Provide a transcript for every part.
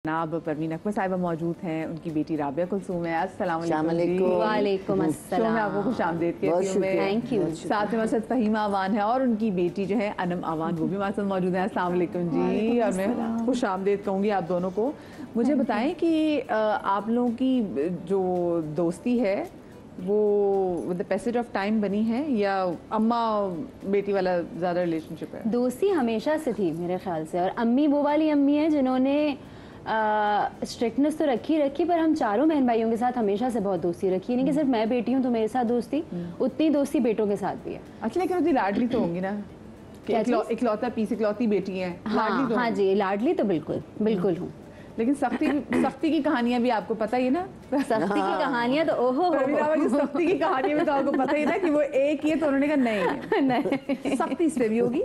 जनाब परवीन अकबर साहिबा मौजूद हैं, उनकी बेटी राबिया कुलसूम है। अस्सलाम वालेकुम अस्सलाम। शो में आपको खुश आमदीद कहती हूँ। Thank you. साथ में मसद फहीमा अवान है और उनकी बेटी जो है अनम अवान, वो भी हमारे साथ मौजूद है। अस्सलाम वालेकुम जी। और मैं खुश आमदीद कहूँगी आप दोनों को। मुझे बताएं कि आप लोगों की जो दोस्ती है वो with the passage of time बनी है या अम्मा बेटी वाला ज़्यादा रिलेशनशिप है? दोस्ती हमेशा से थी मेरे ख्याल से, और अम्मी वो वाली अम्मी है जिन्होंने स्ट्रिक्टनेस तो रखी पर हम चारों बहन भाइयों के साथ हमेशा से बहुत दोस्ती रखी है। नहीं कि सिर्फ मैं बेटी हूँ तो मेरे साथ दोस्ती, उतनी दोस्ती बेटों के साथ भी है। अच्छा, लेकिन उतनी लाडली तो होंगी ना? इकलौता पीस इकलौती बेटी है। हाँ, तो हाँ जी, लाडली तो बिल्कुल हूँ। लेकिन सख्ती की कहानियां भी आपको पता ही है ना? सख्ती की कहानियां तो ओहो सख्ती की कहानी में तो आपको पता ही ना कि वो एक ही है, तो उन्होंने कहा नहीं सख्ती इस पे भी होगी,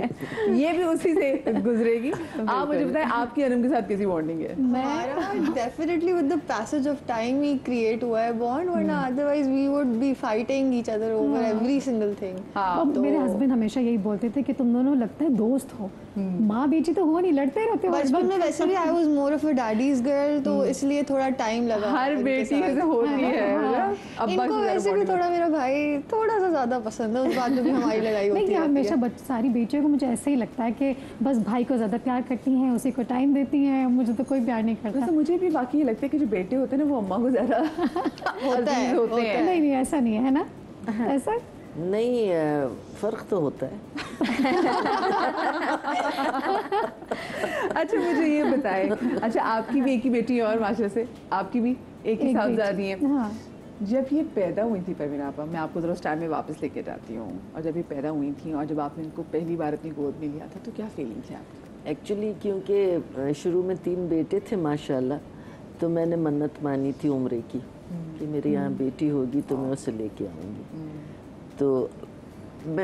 ये भी उसी से गुजरेगी। आप मुझे बताएं आपकी अनम के साथ कैसी बॉन्डिंग है? हमारा definitely with the passage of time ही क्रिएट हुआ है बॉन्ड, वरना otherwise we would be fighting each other over every single thing. मेरे हस्बैंड हमेशा यही बोलते थे कि तुम दोनों लगता है दोस्त हो, माँ बेटी तो हो नहीं, लड़ते रहते हो। बचपन में वैसे भी I was more of a daddies girl, तो इसलिए थोड़ा टाइम लगा। हर बेटी से होती है। इनको वैसे भी थोड़ा मेरा भाई थोड़ा सा ज्यादा पसंद है, उस बात में भी हमारी लड़ाई होती है। हमेशा सारी बेटियों को मुझे ऐसे ही लगता है कि बस भाई को ज्यादा प्यार करती हैं, उसी को टाइम देती हैं, मुझे तो कोई प्यार नहीं करता। तो मुझे भी वाकई लगता है कि जो बेटे होते हैं ना वो अम्मा को ज्यादा होते हैं। नहीं ऐसा नहीं है ना, ऐसा नहीं, फर्क तो होता है। अच्छा मुझे ये बताएं, अच्छा आपकी भी एक ही बेटी है और माशा से आपकी भी एक ही साहबजादी है। हाँ। जब ये पैदा हुई थी परवीन आपा, मैं आपको जरा उस टाइम में वापस लेके जाती हूँ, और जब ये पैदा हुई थी और जब आपने इनको पहली बार अपनी गोद में लिया था तो क्या फीलिंग थी आपकी? एक्चुअली क्योंकि शुरू में 3 बेटे थे माशाल्लाह, तो मैंने मन्नत मानी थी उम्रे की कि मेरे यहाँ बेटी होगी तो मैं उसे लेके आऊँगी। तो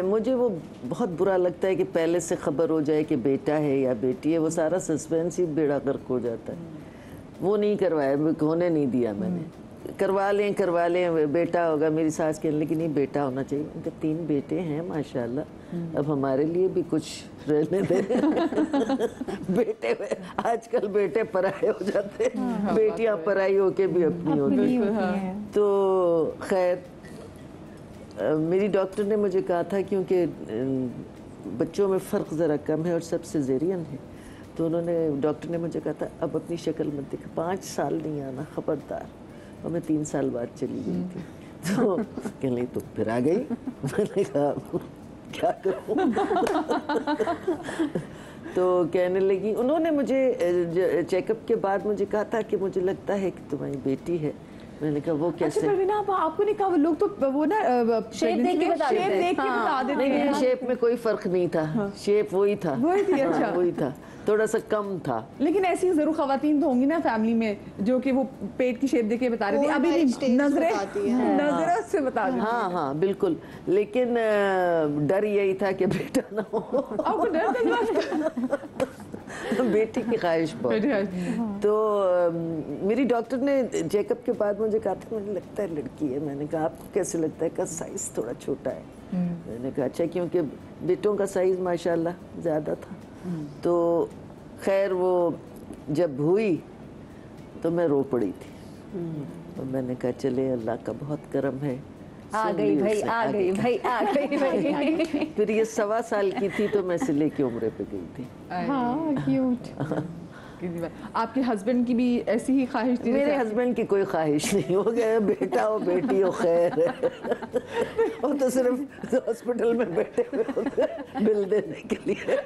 मुझे वो बहुत बुरा लगता है कि पहले से ख़बर हो जाए कि बेटा है या बेटी है, वो सारा सस्पेंस ही बेड़ा गर्क हो जाता है। वो नहीं करवाया, होने नहीं दिया मैंने। करवा लें बेटा होगा, मेरी सास कहने लगी नहीं बेटा होना चाहिए। उनके 3 बेटे हैं माशाल्लाह, अब हमारे लिए भी कुछ रहने दे। बेटे आजकल बेटे पराये हो जाते हैं, बेटियां पराई होके भी अपनी होती हैं। तो खैर मेरी डॉक्टर ने मुझे कहा था क्योंकि बच्चों में फ़र्क ज़रा कम है और सब सिज़ेरियन है, तो डॉक्टर ने मुझे कहा था अब अपनी शक्ल मत दिखा, 5 साल नहीं आना खबरदार। और मैं 3 साल बाद चली गई थी। तो कहने तो फिर आ गई। मैंने कहा क्या करूँ। तो कहने लगी, उन्होंने मुझे चेकअप के बाद मुझे कहा था कि मुझे लगता है कि तुम्हारी बेटी है। मैंने कहा वो कैसे? अच्छा परवीना आपको नहीं कहा? लोग तो वो ना शेप देख के बता देते हैं। नहीं, शेप में कोई फर्क नहीं था। शेप वही था। अच्छा वही था, थोड़ा सा कम था। लेकिन ऐसी जरूर खवातीन तो होंगी ना फैमिली में जो कि वो पेट की शेप देख के बता रही थी, अभी भी नजरें से बता रही। हाँ बिल्कुल, लेकिन डर यही था कि बेटा ना हो। आपको डर था? बेटी की ख्वाहिश बहुत। तो मेरी डॉक्टर ने चेकअप के बाद मुझे कहा था मुझे लगता है लड़की है। मैंने कहा आपको कैसे लगता है? का साइज थोड़ा छोटा है। मैंने कहा अच्छा, क्योंकि बेटों का साइज माशाल्लाह ज़्यादा था। तो खैर वो जब हुई तो मैं रो पड़ी थी। तो मैंने कहा चले अल्लाह का बहुत करम है, आ गई भाई। फिर ये 1.25 साल की थी तो मैं से लेके उम्रे पे गई थी। हाँ क्यूट। आपके हस्बैंड की भी ऐसी ही ख्वाहिश थी? मेरे हस्बैंड की कोई ख्वाहिश नहीं, हो गया बेटा हो बेटी हो खैर है। वो तो सिर्फ हॉस्पिटल में बैठे हुए होते बिल देने के लिए।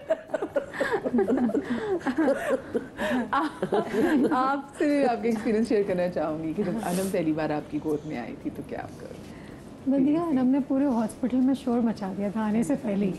आपसे भी आपके एक्सपीरियंस शेयर करना चाहूँगी कि जब अनम पहली बार आपकी गोद में आई थी तो क्या आप कर? बंदिया हमने पूरे हॉस्पिटल में शोर मचा दिया था आने से पहले ही,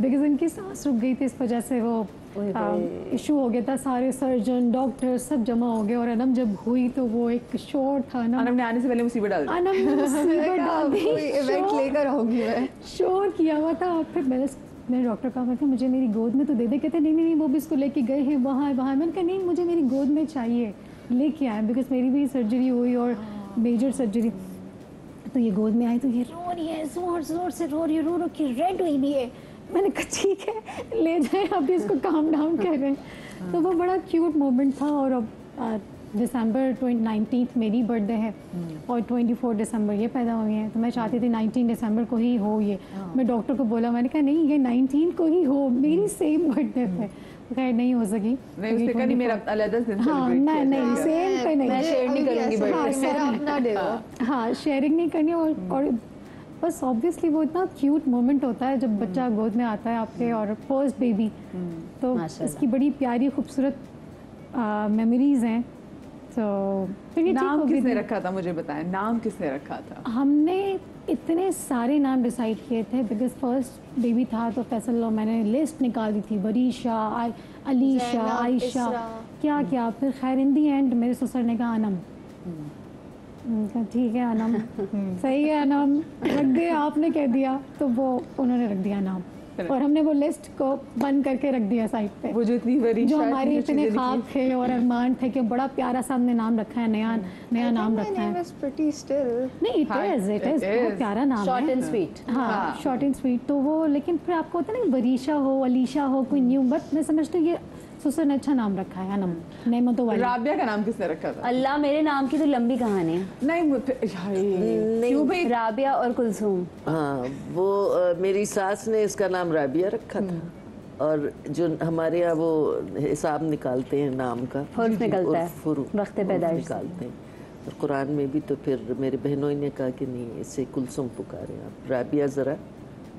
बिकॉज इनकी सांस रुक गई थी, इस वजह से वो इशू हो गया था। सारे सर्जन डॉक्टर सब जमा हो गए और अनम जब हुई तो वो एक शोर था। अनम ने आने से पहले मुसीबत डाल दी। अनम ने मुसीबत डाल दी, इवेंट लेकर आऊंगी मैं। शोर किया हुआ था। फिर मैंने डॉक्टर कहा मैं मुझे मेरी गोद में तो दे दे। कहते नहीं वो भी इसको लेके गए हैं वहाँ। मैंने कहा नहीं मुझे मेरी गोद में चाहिए, लेके आए, बिकॉज मेरी भी सर्जरी हुई और मेजर सर्जरी। तो ये गोद में आई तो ये रो रही है, जोर जोर से रो रही है, रो के रेड हुई भी है। मैंने कहा ठीक है ले जाए, अभी इसको काम डाउन कर रहे हैं। तो वो बड़ा क्यूट मोमेंट था। और अब दिसंबर 19 मेरी बर्थडे है और 24 दिसंबर ये पैदा हुई हैं, तो मैं चाहती थी 19 दिसंबर को ही हो ये। मैं डॉक्टर को बोला, मैंने कहा नहीं ये 19 को ही हो, मेरी सेम बर्थडे पे। खैर नहीं हो सकी। नहीं उसने कहा नहीं मेरा अलग दिन हाँ मैं सेम पे नहीं, मैं शेयर नहीं करूँगी बर्थडे। मेरा अपना डे हो। हाँ शेयरिंग नहीं करनी। और बस ऑब्वियसली वो इतना क्यूट मोमेंट होता है जब बच्चा गोद में आता है आपके और फर्स्ट बेबी, तो इसकी बड़ी प्यारी खूबसूरत मेमोरीज हैं। तो फिर ये नाम किसने रखा था, मुझे बताएं, नाम किसने रखा था? हमने इतने सारे नाम डिसाइड किए थे बिकॉज फर्स्ट बेबी था तो फैसल और मैंने लिस्ट निकाल दी थी, बरीशा, अलीशा, आयशा, क्या क्या। फिर खैर इन दी एंड मेरे ससुर ने कहा अनम। ठीक है अनम सही है, अनम रख दिया, आपने कह दिया तो वो उन्होंने रख दिया नाम। और हमने वो लिस्ट को बंद करके रख दिया साइड पे। वो जो इतनी बड़ी जो हमारे इतने ख्वाब थे और अरमान थे कि बड़ा प्यारा सा हमने नाम रखा है, नया नाम रखा है। नहीं इट इज बहुत प्यारा नाम है, शॉर्ट एंड स्वीट। हाँ शॉर्ट एंड स्वीट। तो वो लेकिन फिर आपको होता है ना बरीशा हो, अलीशा हो, कोई न्यू, बट मैं समझती हूँ ये ससुर ने अच्छा नाम रखा है अनम, नेमतों वाली। राबिया का नाम किसने रखा था? अल्लाह, मेरे नाम की तो लंबी कहानी है। नहीं क्यों भाई? राबिया और कुलसूम। हाँ वो मेरी सास ने इसका नाम राबिया रखा था, और जो हमारे यहाँ वो हिसाब निकालते हैं नाम का, फुर्फ निकलता है, फुर्फ वक्त पैदाइश निकालते हैं। और कुरान में भी तो फिर मेरे बहनों ने कहा कि नहीं इसे कुलसुम पुकारें आप, राबिया ज़रा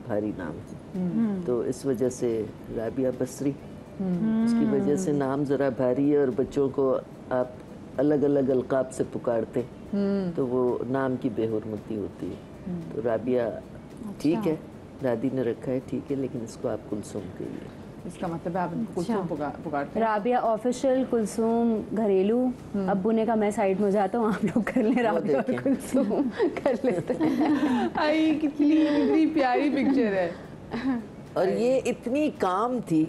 भारी नाम है, तो इस वजह से राबिया बसरी, उसकी वजह से नाम ज़रा भारी है और बच्चों को आप अलग अलग अलकाब से पुकारते हैं तो वो नाम की बेहुरमती होती है। तो राबिया ठीक है, दादी ने रखा है ठीक है, लेकिन इसको आप कुलसुम कहिए। इसका मतलब है आप इनको कुलसुम पुकारते हैं। राबिया ऑफिशियल, कुलसूम घरेलू। अब्बू ने कहा मैं साइड में हो जाता हूँ, आप लोग कर लें राबिया और कुलसूम कर लेते हैं। आई कितनी प्यारी पिक्चर है। और ये इतनी काम थी,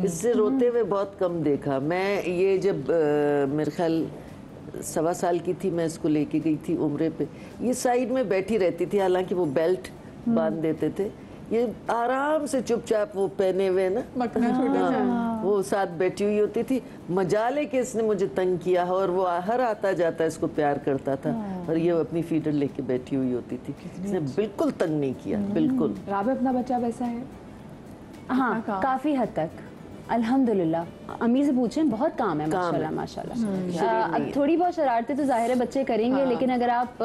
इससे रोते हुए बहुत कम देखा। मैं ये जब मेरे ख्याल 1.25 साल की थी, मैं इसको लेके गई थी उम्रे पे, ये साइड में बैठी रहती थी, हालांकि वो बेल्ट बांध देते थे, ये आराम से चुपचाप वो पहने हुए ना मखना छोटा सा वो साथ बैठी हुई होती थी। मजाले के इसने मुझे तंग किया और वो हर आता जाता इसको प्यार करता था, और ये अपनी फीडर लेके बैठी हुई होती थी, इसने बिल्कुल तंग नहीं किया, बिल्कुल। राबिया अपना बच्चा वैसा है? हाँ काफी हद तक अल्हम्दुलिल्लाह। अम्मी से पूछें, बहुत काम है माशाल्लाह माशाल्लाह। अब थोड़ी बहुत शरारतें तो जाहिर है बच्चे करेंगे, लेकिन अगर आप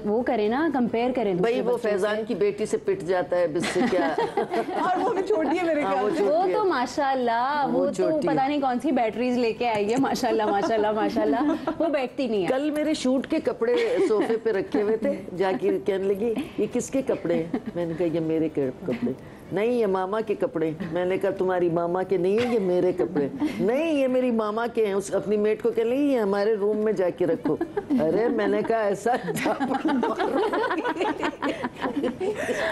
वो करें ना, कंपेयर करें भाई वो फैजान की बेटी से पिट जाता है, इससे क्या। और वो भी छोटी है मेरे ख्याल से। वो तो माशाल्लाह, वो तो पता नहीं कौन सी बैटरीज लेके आई है, माशाल्लाह माशाल्लाह माशाल्लाह, वो बैठती नहीं है। कल मेरे शूट के कपड़े सोफे पे रखे हुए थे, जाके कहने लगी ये किसके कपड़े हैं? मैंने कहा ये मेरे कपड़े। नहीं ये मामा के कपड़े। मैंने कहा तुम्हारी मामा के नहीं है, ये मेरे कपड़े। नहीं ये मेरी मामा के हैं। उस अपनी मेट को कह लगी ये हमारे रूम में जाके रखो। अरे मैंने कहा ऐसा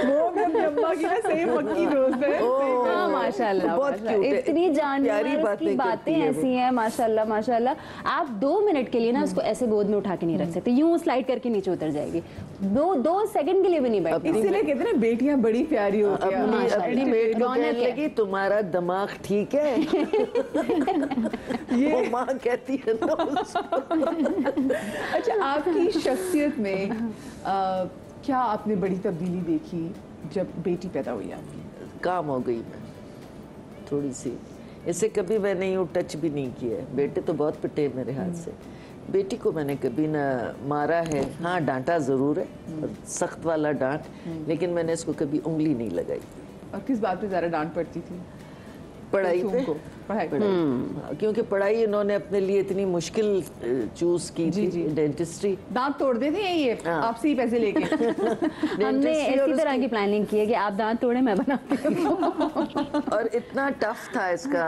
वो जम्मा की ना सही पक्की दोस्त है। हाँ माशाल्लाह माशाल्लाह, इतनी जानवर की बातें ऐसी हैं माशाल्लाह माशाल्लाह। आप 2 मिनट के लिए ना उसको ऐसे गोद में उठा के नहीं रख सकते, यूं स्लाइड करके नीचे उतर जाएगी, 2 सेकंड के लिए भी नहीं बैठती। इसीलिए कहते हैं ना बेटियां बड़ी प्यारी होती हैं। अपनी मेट को कहने लगी तुम्हारा दिमाग ठीक है। ये वो माँ कहती है ना उसको। अच्छा आपकी शख्सियत में क्या आपने बड़ी तब्दीली देखी जब बेटी पैदा हुई आपकी? काम हो गई मैं थोड़ी सी, इससे कभी मैंने यूँ टच भी नहीं किया है। बेटे तो बहुत पिटे मेरे हाथ से, बेटी को मैंने कभी ना मारा है, हाँ डांटा ज़रूर है, सख्त वाला डांट, लेकिन मैंने इसको कभी उंगली नहीं लगाई। और किस बात पे ज़्यादा डांट पड़ती थी? पढ़ाई पे। पढ़ाई क्योंकि पढ़ाई इन्होंने अपने लिए इतनी मुश्किल चूज की थी, डेंटिस्ट्री। दांत तोड़ देते हैं ये आपसे ही पैसे लेके। हमने ऐसी तरह की प्लानिंग की है कि आप दांत तोड़े मैं बनाती हूँ। और इतना टफ था इसका,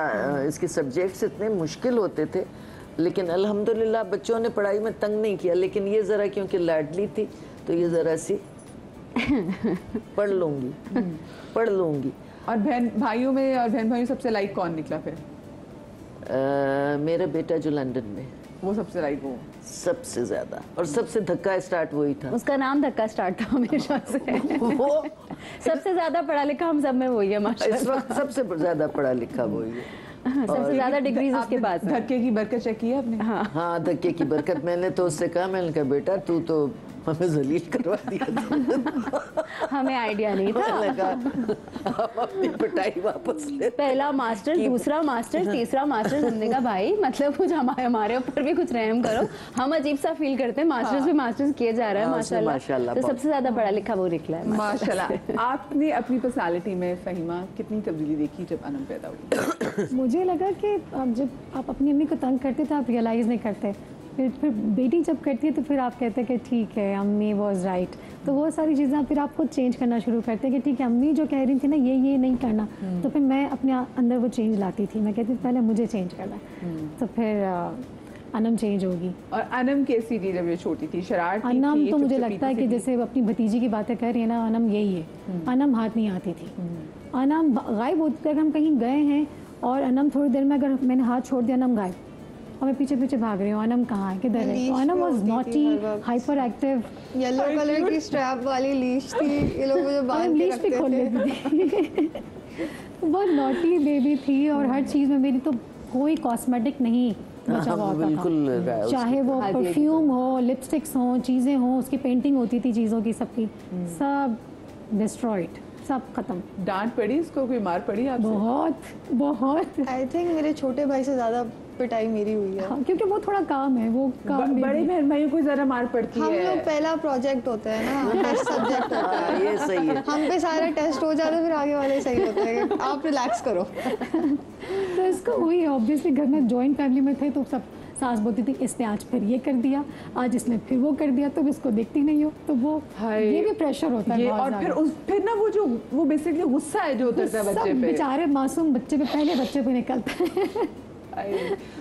इसके सब्जेक्ट्स इतने मुश्किल होते थे, लेकिन अल्हम्दुलिल्लाह बच्चों ने पढ़ाई में तंग नहीं किया। लेकिन ये ज़रा क्योंकि लाडली थी तो ये ज़रा सी पढ़ लूँगी। और बहन भाइयों सबसे लाइक कौन निकला फिर? मेरा बेटा जो लंदन में, वो सबसे लाइक वो सबसे ज्यादा, और सबसे धक्का स्टार्ट वही था। उसका नाम धक्का स्टार्ट था हमेशा से। वो सबसे ज्यादा पढ़ा लिखा हम सब में वही है माशाल्लाह। इस वक्त सबसे ज्यादा पढ़ा लिखा वही है। सबसे ज्यादा डिग्रीज उसके पास है। धक्के की बरकत चेक की है आपने? हाँ, धक्के की बरकत। मैंने तो उससे कहा, मैंने कहा बेटा तू तो हमें जलील करवा दिया था। हमें आइडिया नहीं था। मैंने कहा हम अपनी पिटाई वापस ले। पहला मास्टर, दूसरा मास्टर, तीसरा मास्टर। हमने कहा भाई मतलब कुछ हमारे ऊपर भी कुछ रहम करो, हम अजीब सा फील करते हैं, मास्टर्स पे मास्टर्स किए जा रहा है। माशाल्लाह। तो सबसे ज्यादा पढ़ा लिखा वो निकला है माशाल्लाह। आपने अपनी पर्सनालिटी में फहीमा कितनी तब्दीली देखी जब अनम पैदा हुई? मुझे लगा कि जब आप अपनी अम्मी को तंग करते थे आप रियलाइज़ नहीं करते, फिर बेटी जब करती है तो फिर आप कहते हैं कि ठीक है अम्मी वाज राइट, तो वो सारी चीज़ें फिर आप खुद चेंज करना शुरू करते हैं कि ठीक है अम्मी जो कह रही थी ना ये नहीं करना, तो फिर मैं अपने अंदर वो चेंज लाती थी। मैं कहती थी पहले मुझे चेंज करना है, तो फिर अनम चेंज होगी। और अनम कैसी थी जब ये छोटी थी? शरारती थी? अनम तो मुझे लगता है कि जैसे अपनी भतीजी की बातें कर रही है ना, अनम यही है। अनम हाथ नहीं आती थी, अनम गायब होती है। हम कहीं गए हैं और अनम थोड़ी देर में अगर मैंने हाथ छोड़ दिया अनम गायब, और मैं पीछे पीछे भाग रही हूँ अनम कहाँ है, किधर है। Anam was naughty, hyper active, yellow colour की स्ट्रैप वाली लीश थी, ये लोग मुझे बांध के लीश भी खोल रखते लेती थी। बहुत नॉटी बेबी थी और हर चीज़ में मेरी तो कोई कॉस्मेटिक नहीं बचा हुआ होता था, चाहे वो परफ्यूम हो, लिपस्टिक्स हो, चीज़ें हो, उसकी पेंटिंग होती थी चीज़ों की, सबकी सब डिस्ट्रॉयड, सब खत्म। डांट पड़ी इसको? कोई मार पड़ी आपसे? बहुत बहुत। आई थिंक मेरे छोटे भाई से ज़्यादा पिटाई मेरी हुई है। हाँ, क्योंकि वो थोड़ा काम है, वो काम बड़े बहन भाइयों को जरा मार पड़ती हम है। लोग पहला प्रोजेक्ट होता है ना, टेस्ट सब्जेक्ट होता है, ये सही है। हम पे सारा टेस्ट हो जाता है, फिर आगे वाले सही होते हैं कि आप रिलैक्स करो। तो इसको वही ऑब्वियसली घर में जॉइंट फैमिली में थे तो सब सास बोलती थी इसने आज फिर ये कर दिया, आज इसने फिर वो कर दिया, तुम इसको देखती नहीं हो, तो वो ये भी प्रेशर होता है ये। बहुत और फिर ना वो बेसिकली गुस्सा है जो उतरता है बच्चे पे, बेचारे मासूम बच्चे पे, पहले बच्चे पे निकलता है।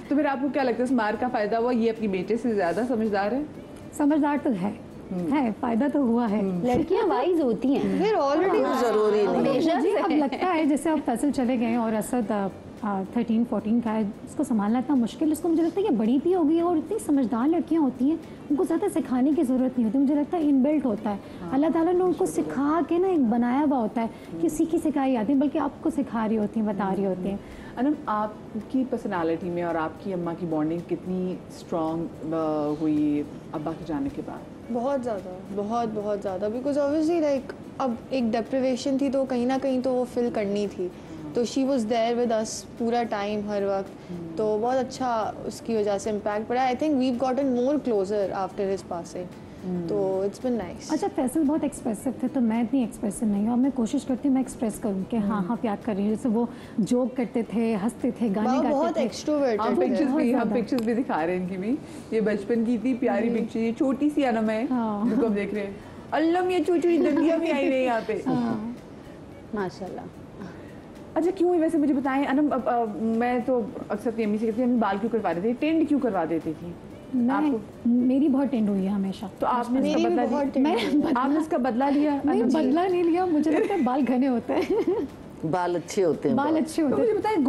तो फिर आपको क्या लगता है इस मार का फायदा हुआ? ये अपनी बेटे से ज्यादा समझदार है? समझदार तो है, फायदा तो हुआ है। लड़कियां वाइज होती हैं, फिर ऑलरेडी जरूरी नहीं। मुझे अब लगता है जैसे अब फैसल चले गए और असद 13-14 का है, इसको संभालना इतना मुश्किल, इसको मुझे लगता है कि बड़ी भी हो गई है और इतनी समझदार लड़कियां होती हैं, उनको ज़्यादा सिखाने की ज़रूरत नहीं होती, मुझे लगता है इनबिल्ट होता है। अल्लाह ताला ने उनको सिखा के ना एक बनाया हुआ होता है कि सीखी सिखाई आती है, बल्कि आपको सिखा रही होती हैं, बता रही होती हैं। अनम, आपकी पर्सनालिटी में और आपकी अम्मा की बॉन्डिंग कितनी स्ट्रॉन्ग हुई अब्बा के जाने के बाद? बहुत ज़्यादा बिकॉज ऑब्वियसली लाइक अब एक डेप्रिवेशन थी तो कहीं ना कहीं तो वो फिल करनी थी, तो she was there with us पूरा टाइम, हर वक्त, तो बहुत अच्छा उसकी वजह से इम्पैक्ट पड़ा। I think we gotten more closer after his passing, तो इट्स बिन नाइस। अच्छा, फैसल बहुत एक्सप्रेसिव थे तो मैं इतनी एक्सप्रेसिव नहीं हूँ, अब मैं कोशिश करती हूँ मैं एक्सप्रेस करूँ कि हाँ प्यार कर रही हूँ। जैसे वो जोक करते थे, हंसते थे, गाने गाते थे, बहुत एक्सट्रोवर्टेड। हम पिक्चर्स भी दिखा रहे हैं इनकी भी, ये बचपन की इतनी प्यारी पिक्चर, ये छोटी सी अनम है जिसको हम देख रहे हैं। अल्लम ये छोटी दंडियां भी आई रही यहाँ पे, माशाल्लाह। अच्छा क्यों है वैसे मुझे बताएं अनम? मैं तो अक्सर अपनी अम्मी से कहती हूँ बाल क्यों करवा देती थी, टेंड क्यों करवा देती थी? मेरी बहुत टेंड हुई है हमेशा। तो आपने इसका बदला लिया? आपने इसका बदला लिया? नहीं, बदला नहीं लिया, मुझे लगता है बाल घने होते हैं। बाल अच्छे होते हैं, बाल अच्छे होते हैं। तो मुझे बताएं